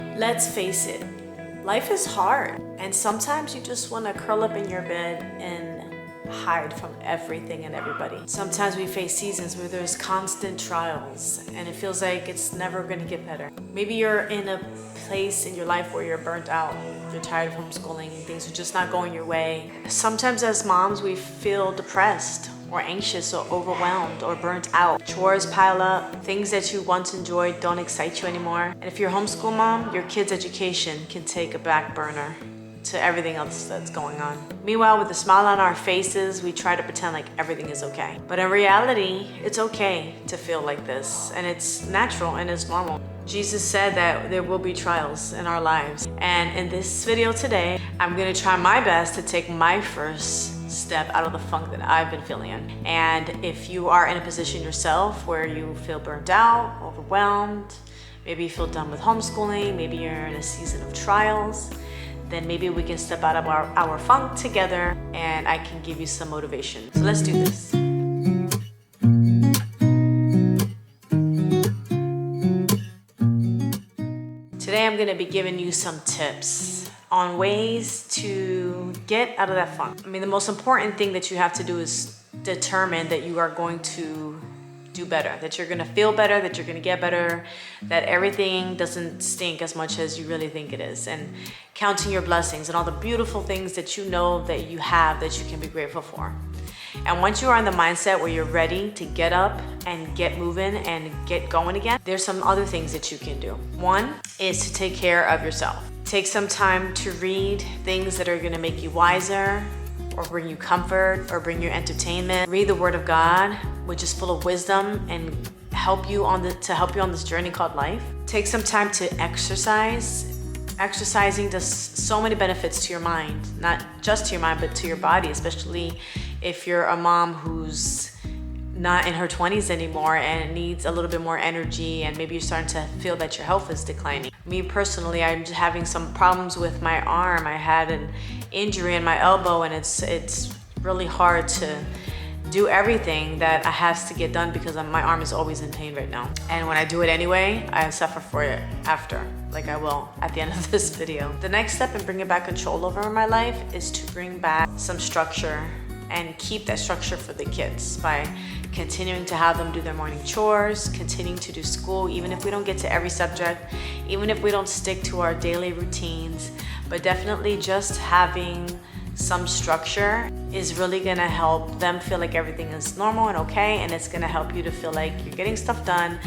Let's face it, life is hard, and sometimes you just want to curl up in your bed and hide from everything and everybody. Sometimes we face seasons where there's constant trials and it feels like it's never going to get better. Maybe you're in a place in your life where you're burnt out, you're tired of homeschooling, things are just not going your way. Sometimes as moms we feel depressed or anxious or overwhelmed or burnt out. Chores pile up, things that you once enjoyed don't excite you anymore. And if you're a homeschool mom, your kids' education can take a back burner to everything else that's going on. Meanwhile, with a smile on our faces, we try to pretend like everything is okay. But in reality, it's okay to feel like this, and it's natural and it's normal. Jesus said that there will be trials in our lives. And in this video today, I'm gonna try my best to take my first step out of the funk that I've been feeling in. And if you are in a position yourself where you feel burnt out, overwhelmed, maybe you feel done with homeschooling, maybe you're in a season of trials, then maybe we can step out of our funk together and I can give you some motivation. So let's do this. Today I'm gonna be giving you some tips on ways to get out of that funk. I mean, the most important thing that you have to do is determine that you are going to do better, that you're gonna feel better, that you're gonna get better, that everything doesn't stink as much as you really think it is, and counting your blessings and all the beautiful things that you know that you have that you can be grateful for. And once you are in the mindset where you're ready to get up and get moving and get going again, there's some other things that you can do. One is to take care of yourself. Take some time to read things that are gonna make you wiser, or bring you comfort, or bring you entertainment. Read the Word of God, which is full of wisdom and help you on this journey called life. Take some time to exercise. Exercising does so many benefits to your mind, not just to your mind, but to your body, especially if you're a mom who's not in her 20s anymore and needs a little bit more energy, and maybe you're starting to feel that your health is declining. Me personally, I'm just having some problems with my arm. I had an injury in my elbow, and it's really hard to do everything that has to get done because my arm is always in pain right now. And when I do it anyway, I suffer for it after, like I will at the end of this video. The next step in bringing back control over my life is to bring back some structure and keep that structure for the kids by continuing to have them do their morning chores, continuing to do school, even if we don't get to every subject, even if we don't stick to our daily routines, but definitely just having some structure is really gonna help them feel like everything is normal and okay, and it's gonna help you to feel like you're getting stuff done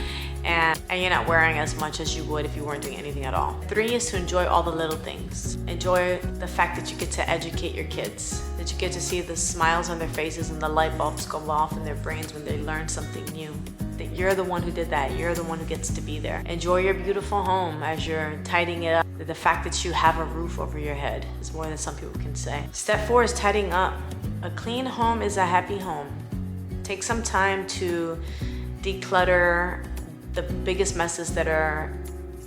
and you're not wearing as much as you would if you weren't doing anything at all. 3 is to enjoy all the little things. Enjoy the fact that you get to educate your kids, that you get to see the smiles on their faces and the light bulbs go off in their brains when they learn something new. That you're the one who did that, you're the one who gets to be there. Enjoy your beautiful home as you're tidying it up. The fact that you have a roof over your head is more than some people can say. Step 4 is tidying up. A clean home is a happy home. Take some time to declutter the biggest messes that are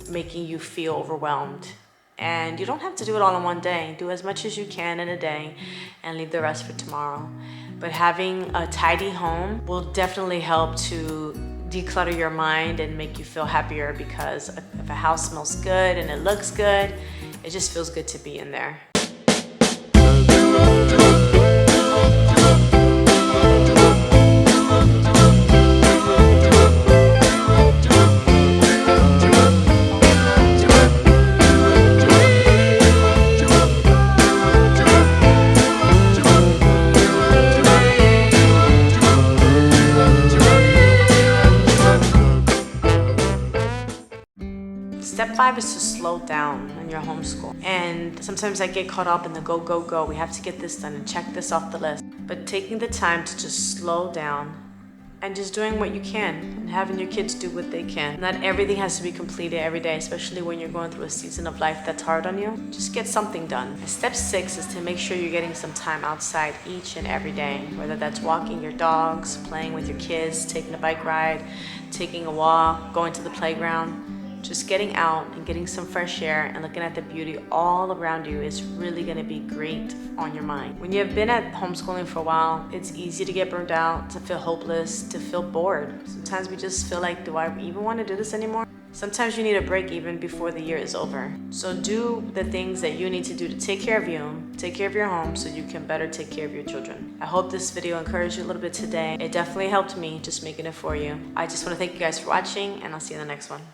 making you feel overwhelmed. And you don't have to do it all in one day. Do as much as you can in a day and leave the rest for tomorrow. But having a tidy home will definitely help to declutter your mind and make you feel happier, because if a house smells good and it looks good, it just feels good to be in there. Step 5 is to slow down in your homeschool. And sometimes I get caught up in the go, go, go. We have to get this done and check this off the list. But taking the time to just slow down and just doing what you can and having your kids do what they can. Not everything has to be completed every day, especially when you're going through a season of life that's hard on you. Just get something done. And step 6 is to make sure you're getting some time outside each and every day, whether that's walking your dogs, playing with your kids, taking a bike ride, taking a walk, going to the playground. Just getting out and getting some fresh air and looking at the beauty all around you is really gonna be great on your mind. When you've been at homeschooling for a while, it's easy to get burned out, to feel hopeless, to feel bored. Sometimes we just feel like, do I even want to do this anymore? Sometimes you need a break even before the year is over. So do the things that you need to do to take care of you, take care of your home, so you can better take care of your children. I hope this video encouraged you a little bit today. It definitely helped me just making it for you. I just want to thank you guys for watching, and I'll see you in the next one.